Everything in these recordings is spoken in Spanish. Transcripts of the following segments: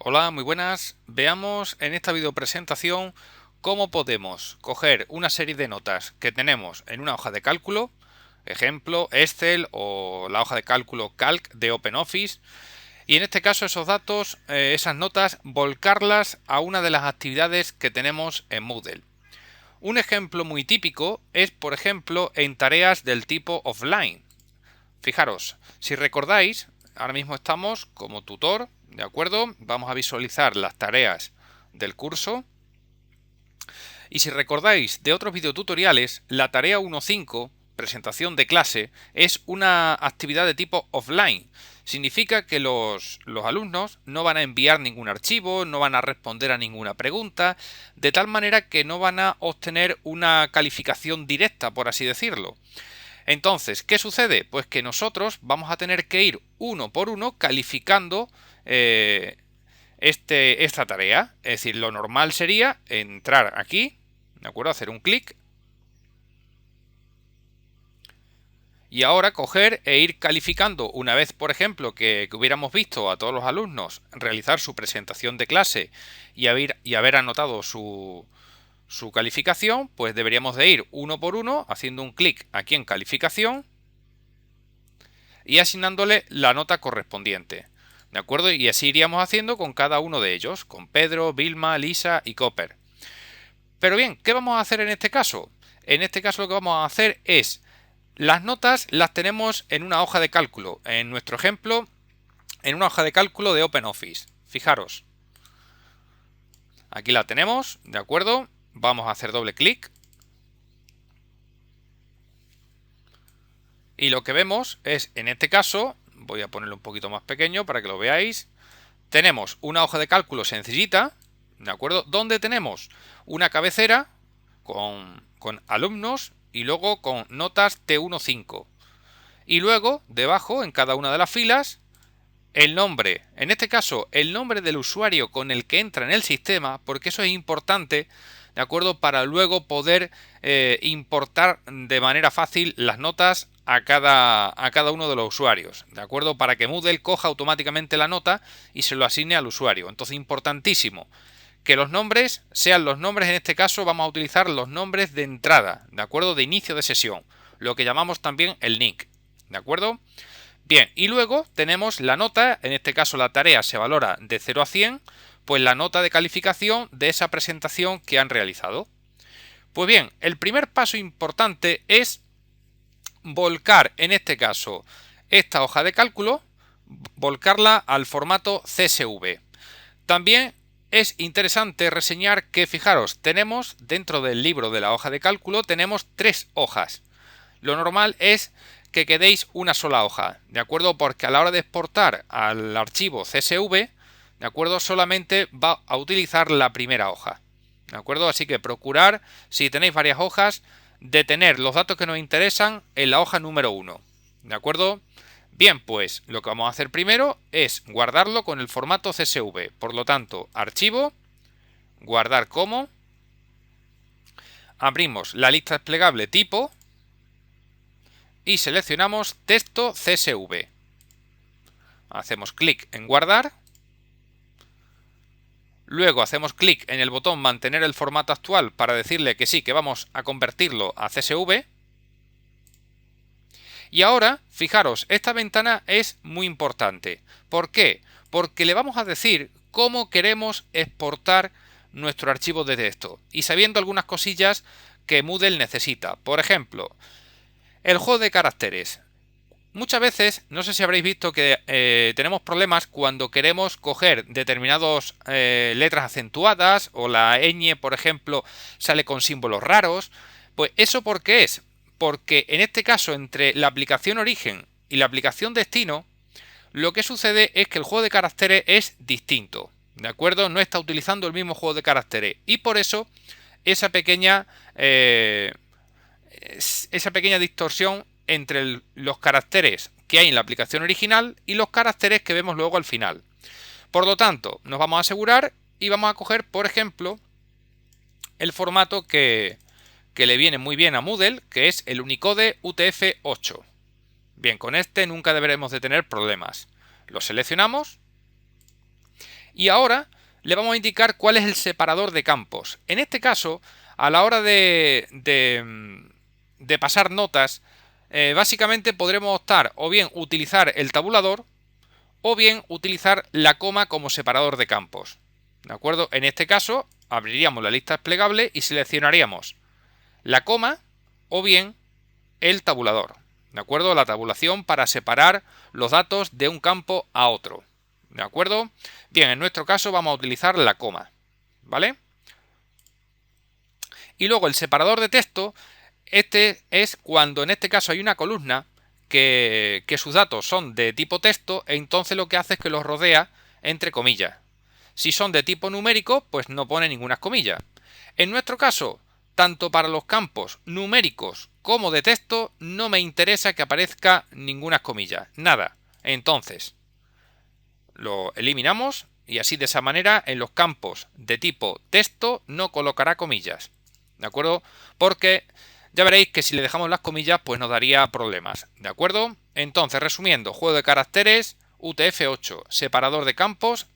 Hola, muy buenas. Veamos en esta video presentación cómo podemos coger una serie de notas que tenemos en una hoja de cálculo, ejemplo Excel o la hoja de cálculo Calc de OpenOffice, y en este caso esos datos, esas notas, volcarlas a una de las actividades que tenemos en Moodle. Un ejemplo muy típico es, por ejemplo, en tareas del tipo offline. Fijaros, si recordáis, ahora mismo estamos como tutor, ¿de acuerdo? Vamos a visualizar las tareas del curso. Y si recordáis de otros videotutoriales, la tarea 1.5, presentación de clase, es una actividad de tipo offline. Significa que los alumnos no van a enviar ningún archivo, no van a responder a ninguna pregunta, de tal manera que no van a obtener una calificación directa, por así decirlo. Entonces, ¿qué sucede? Pues que nosotros vamos a tener que ir uno por uno calificando esta tarea. Es decir, lo normal sería entrar aquí, ¿de acuerdo? Hacer un clic y ahora coger e ir calificando una vez, por ejemplo, que hubiéramos visto a todos los alumnos realizar su presentación de clase y haber anotado su calificación, pues deberíamos de ir uno por uno haciendo un clic aquí en calificación y asignándole la nota correspondiente. ¿De acuerdo? Y así iríamos haciendo con cada uno de ellos, con Pedro, Vilma, Lisa y Copper. Pero bien, ¿qué vamos a hacer en este caso? En este caso lo que vamos a hacer es, las notas las tenemos en una hoja de cálculo. En nuestro ejemplo, en una hoja de cálculo de OpenOffice. Fijaros, aquí la tenemos, ¿de acuerdo? Vamos a hacer doble clic. Y lo que vemos es, en este caso, voy a ponerlo un poquito más pequeño para que lo veáis, tenemos una hoja de cálculo sencillita, ¿de acuerdo? Donde tenemos una cabecera con alumnos y luego con notas T1-5. Y luego, debajo, en cada una de las filas, el nombre, en este caso, el nombre del usuario con el que entra en el sistema, porque eso es importante, ¿de acuerdo? Para luego poder importar de manera fácil las notas a cada uno de los usuarios, ¿de acuerdo? Para que Moodle coja automáticamente la nota y se lo asigne al usuario. Entonces, importantísimo que los nombres sean los nombres, en este caso vamos a utilizar los nombres de entrada, ¿de acuerdo? De inicio de sesión, lo que llamamos también el nick, ¿de acuerdo? Bien, y luego tenemos la nota, en este caso la tarea se valora de 0 a 100, pues la nota de calificación de esa presentación que han realizado. Pues bien, el primer paso importante es volcar, en este caso, esta hoja de cálculo, volcarla al formato CSV. También es interesante reseñar que, fijaros, tenemos dentro del libro de la hoja de cálculo, tenemos 3 hojas. Lo normal es que quedéis una sola hoja, ¿de acuerdo? Porque a la hora de exportar al archivo CSV, ¿de acuerdo? Solamente va a utilizar la primera hoja, ¿de acuerdo? Así que procurar, si tenéis varias hojas, de tener los datos que nos interesan en la hoja número 1, ¿de acuerdo? Bien, pues lo que vamos a hacer primero es guardarlo con el formato CSV. Por lo tanto, archivo, guardar como, abrimos la lista desplegable tipo y seleccionamos texto CSV. Hacemos clic en guardar. Luego hacemos clic en el botón mantener el formato actual para decirle que sí, que vamos a convertirlo a CSV. Y ahora, fijaros, esta ventana es muy importante. ¿Por qué? Porque le vamos a decir cómo queremos exportar nuestro archivo de texto y sabiendo algunas cosillas que Moodle necesita. Por ejemplo, el juego de caracteres. Muchas veces, no sé si habréis visto que tenemos problemas cuando queremos coger determinadas letras acentuadas o la ñ, por ejemplo, sale con símbolos raros. Pues eso ¿por qué es? Porque en este caso entre la aplicación origen y la aplicación destino, lo que sucede es que el juego de caracteres es distinto, ¿de acuerdo? No está utilizando el mismo juego de caracteres y por eso esa pequeña distorsión entre los caracteres que hay en la aplicación original y los caracteres que vemos luego al final. Por lo tanto, nos vamos a asegurar y vamos a coger, por ejemplo, el formato que le viene muy bien a Moodle, que es el Unicode UTF-8. Bien, con este nunca deberemos de tener problemas. Lo seleccionamos Y ahora le vamos a indicar cuál es el separador de campos. En este caso, a la hora de pasar notas, básicamente podremos optar o bien utilizar el tabulador o bien utilizar la coma como separador de campos. ¿De acuerdo? En este caso, abriríamos la lista desplegable y seleccionaríamos la coma o bien el tabulador. ¿De acuerdo? La tabulación para separar los datos de un campo a otro. ¿De acuerdo? Bien, en nuestro caso vamos a utilizar la coma. ¿Vale? Y luego el separador de texto, este es cuando en este caso hay una columna que sus datos son de tipo texto, e entonces lo que hace es que los rodea entre comillas. Si son de tipo numérico, pues no pone ninguna comilla. En nuestro caso, tanto para los campos numéricos como de texto, no me interesa que aparezca ninguna comilla, nada. Entonces, lo eliminamos y así de esa manera en los campos de tipo texto no colocará comillas. ¿De acuerdo? Porque ya veréis que si le dejamos las comillas pues nos daría problemas. ¿De acuerdo? Entonces, resumiendo, juego de caracteres, UTF-8, separador de campos,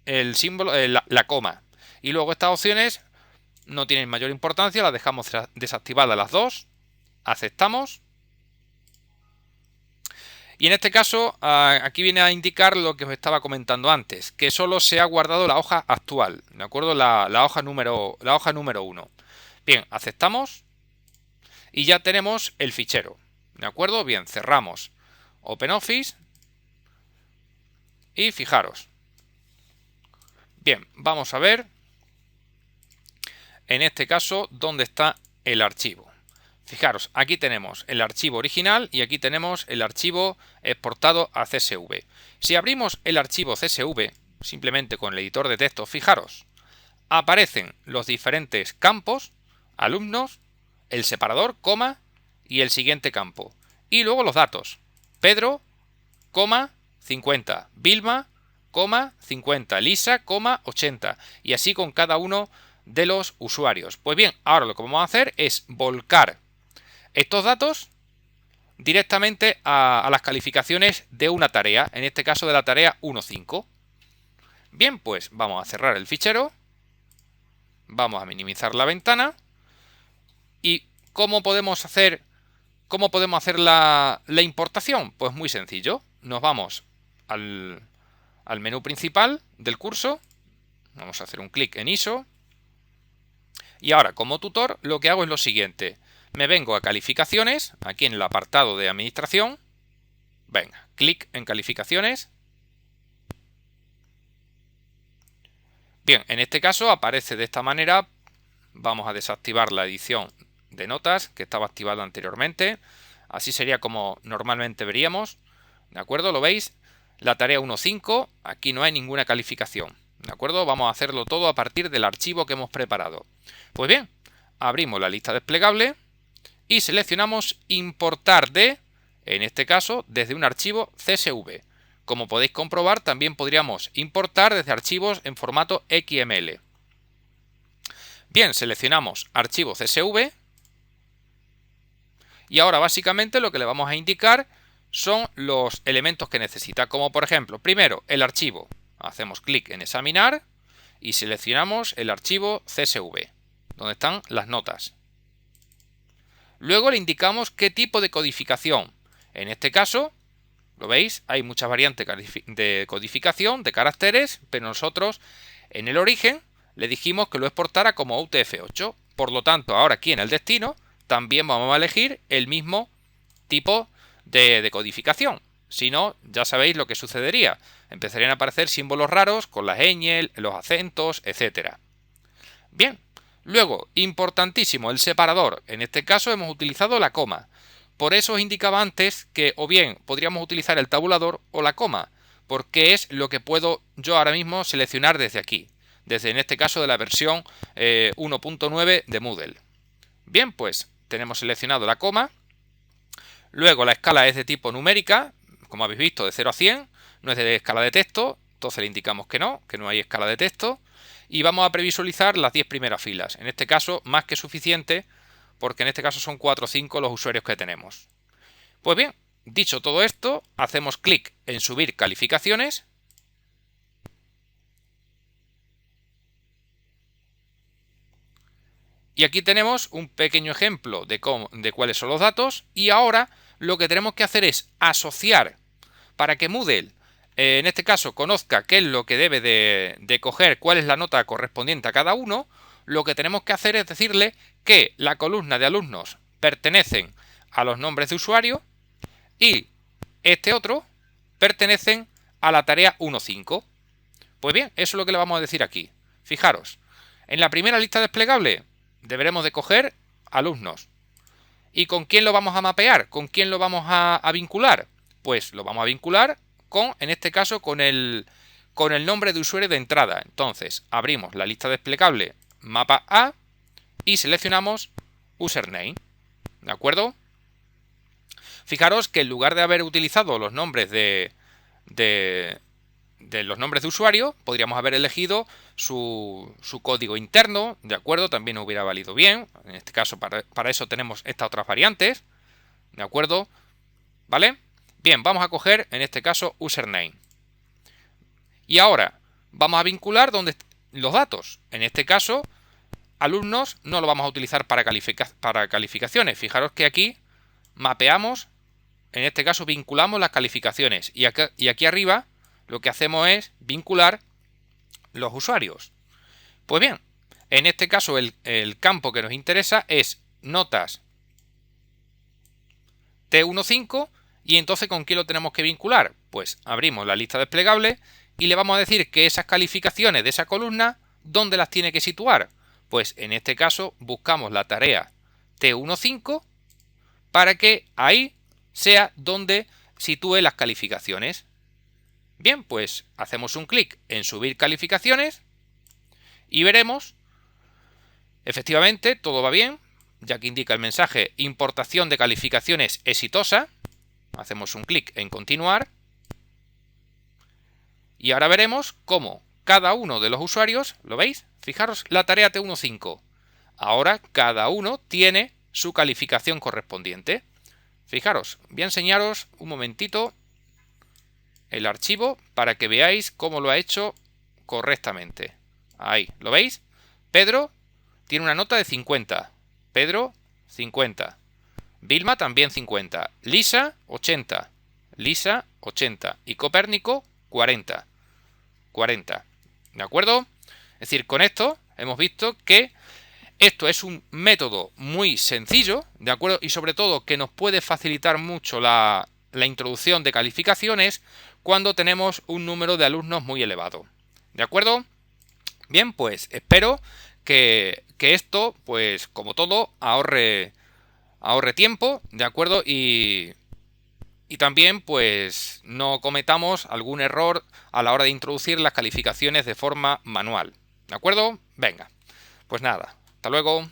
el símbolo, la coma. Y luego estas opciones no tienen mayor importancia, las dejamos desactivadas las dos, aceptamos. Y en este caso, aquí viene a indicar lo que os estaba comentando antes, que solo se ha guardado la hoja actual, ¿de acuerdo? La hoja número 1. Bien, aceptamos y ya tenemos el fichero, ¿de acuerdo? Bien, cerramos OpenOffice y fijaros. Bien, vamos a ver en este caso dónde está el archivo. Fijaros, aquí tenemos el archivo original y aquí tenemos el archivo exportado a CSV. Si abrimos el archivo CSV, simplemente con el editor de texto, fijaros, aparecen los diferentes campos, alumnos, el separador, coma, y el siguiente campo. Y luego los datos, Pedro, 50, Vilma, 50, Lisa, 80, y así con cada uno de los usuarios. Pues bien, ahora lo que vamos a hacer es volcar estos datos directamente a las calificaciones de una tarea, en este caso de la tarea 1.5. Bien, pues vamos a cerrar el fichero, vamos a minimizar la ventana y ¿cómo podemos hacer la importación? Pues muy sencillo, nos vamos al menú principal del curso, vamos a hacer un clic en ISO y ahora como tutor lo que hago es lo siguiente. Me vengo a calificaciones, aquí en el apartado de administración, venga, clic en calificaciones. Bien, en este caso aparece de esta manera, vamos a desactivar la edición de notas que estaba activada anteriormente, así sería como normalmente veríamos, ¿de acuerdo? ¿Lo veis? La tarea 1.5, aquí no hay ninguna calificación, ¿de acuerdo? Vamos a hacerlo todo a partir del archivo que hemos preparado. Pues bien, abrimos la lista desplegable y seleccionamos importar de, en este caso, desde un archivo CSV. Como podéis comprobar, también podríamos importar desde archivos en formato XML. Bien, seleccionamos archivo CSV y ahora básicamente lo que le vamos a indicar son los elementos que necesita, como por ejemplo, primero el archivo. Hacemos clic en examinar y seleccionamos el archivo CSV, donde están las notas. Luego le indicamos qué tipo de codificación. En este caso, lo veis, hay muchas variantes de codificación de caracteres, pero nosotros en el origen le dijimos que lo exportara como UTF-8. Por lo tanto, ahora aquí en el destino también vamos a elegir el mismo tipo de codificación. Si no, ya sabéis lo que sucedería. Empezarían a aparecer símbolos raros con las ñ, los acentos, etc. Bien. Luego, importantísimo, el separador. En este caso hemos utilizado la coma. Por eso os indicaba antes que o bien podríamos utilizar el tabulador o la coma, porque es lo que puedo yo ahora mismo seleccionar desde aquí, desde en este caso de la versión 1.9 de Moodle. Bien, pues tenemos seleccionado la coma. Luego la escala es de tipo numérica, como habéis visto, de 0 a 100, no es de escala de texto, entonces le indicamos que no hay escala de texto. Y vamos a previsualizar las 10 primeras filas. En este caso, más que suficiente, porque en este caso son 4 o 5 los usuarios que tenemos. Pues bien, dicho todo esto, hacemos clic en subir calificaciones. Y aquí tenemos un pequeño ejemplo de cuáles son los datos. Y ahora lo que tenemos que hacer es asociar para que Moodle, en este caso, conozca qué es lo que debe de coger, cuál es la nota correspondiente a cada uno. Lo que tenemos que hacer es decirle que la columna de alumnos pertenecen a los nombres de usuario y este otro pertenecen a la tarea 1.5. Pues bien, eso es lo que le vamos a decir aquí. Fijaros, en la primera lista desplegable deberemos de coger alumnos. ¿Y con quién lo vamos a mapear? ¿Con quién lo vamos a vincular? Pues lo vamos a vincular con, en este caso, con el nombre de usuario de entrada. Entonces, abrimos la lista desplegable mapa A y seleccionamos username. ¿De acuerdo? Fijaros que en lugar de haber utilizado los nombres de los nombres de usuario, podríamos haber elegido su código interno, ¿de acuerdo? También hubiera valido bien. En este caso, para eso tenemos estas otras variantes, ¿de acuerdo? ¿Vale? Bien, vamos a coger, en este caso, username. Y ahora, vamos a vincular los datos. En este caso, alumnos no lo vamos a utilizar para calificaciones. Fijaros que aquí mapeamos, en este caso, vinculamos las calificaciones. Y aquí arriba lo que hacemos es vincular los usuarios. Pues bien, en este caso el campo que nos interesa es notas T1.5 y entonces ¿con quién lo tenemos que vincular? Pues abrimos la lista desplegable y le vamos a decir que esas calificaciones de esa columna, ¿dónde las tiene que situar? Pues en este caso buscamos la tarea T1.5 para que ahí sea donde sitúe las calificaciones. Bien, pues hacemos un clic en subir calificaciones y veremos, efectivamente, todo va bien, ya que indica el mensaje importación de calificaciones exitosa. Hacemos un clic en continuar y ahora veremos cómo cada uno de los usuarios, ¿lo veis? Fijaros la tarea T1.5. Ahora cada uno tiene su calificación correspondiente. Fijaros, voy a enseñaros un momentito el archivo para que veáis cómo lo ha hecho correctamente. Ahí, ¿lo veis? Pedro tiene una nota de 50. Pedro, 50. Vilma también 50. Lisa, 80. Lisa, 80. Y Copérnico, 40. 40. ¿De acuerdo? Es decir, con esto hemos visto que esto es un método muy sencillo, ¿de acuerdo? Y sobre todo que nos puede facilitar mucho la introducción de calificaciones cuando tenemos un número de alumnos muy elevado. ¿De acuerdo? Bien, pues espero que esto, pues como todo, ahorre tiempo, ¿de acuerdo? Y también, pues, no cometamos algún error a la hora de introducir las calificaciones de forma manual. ¿De acuerdo? Venga, pues nada, hasta luego.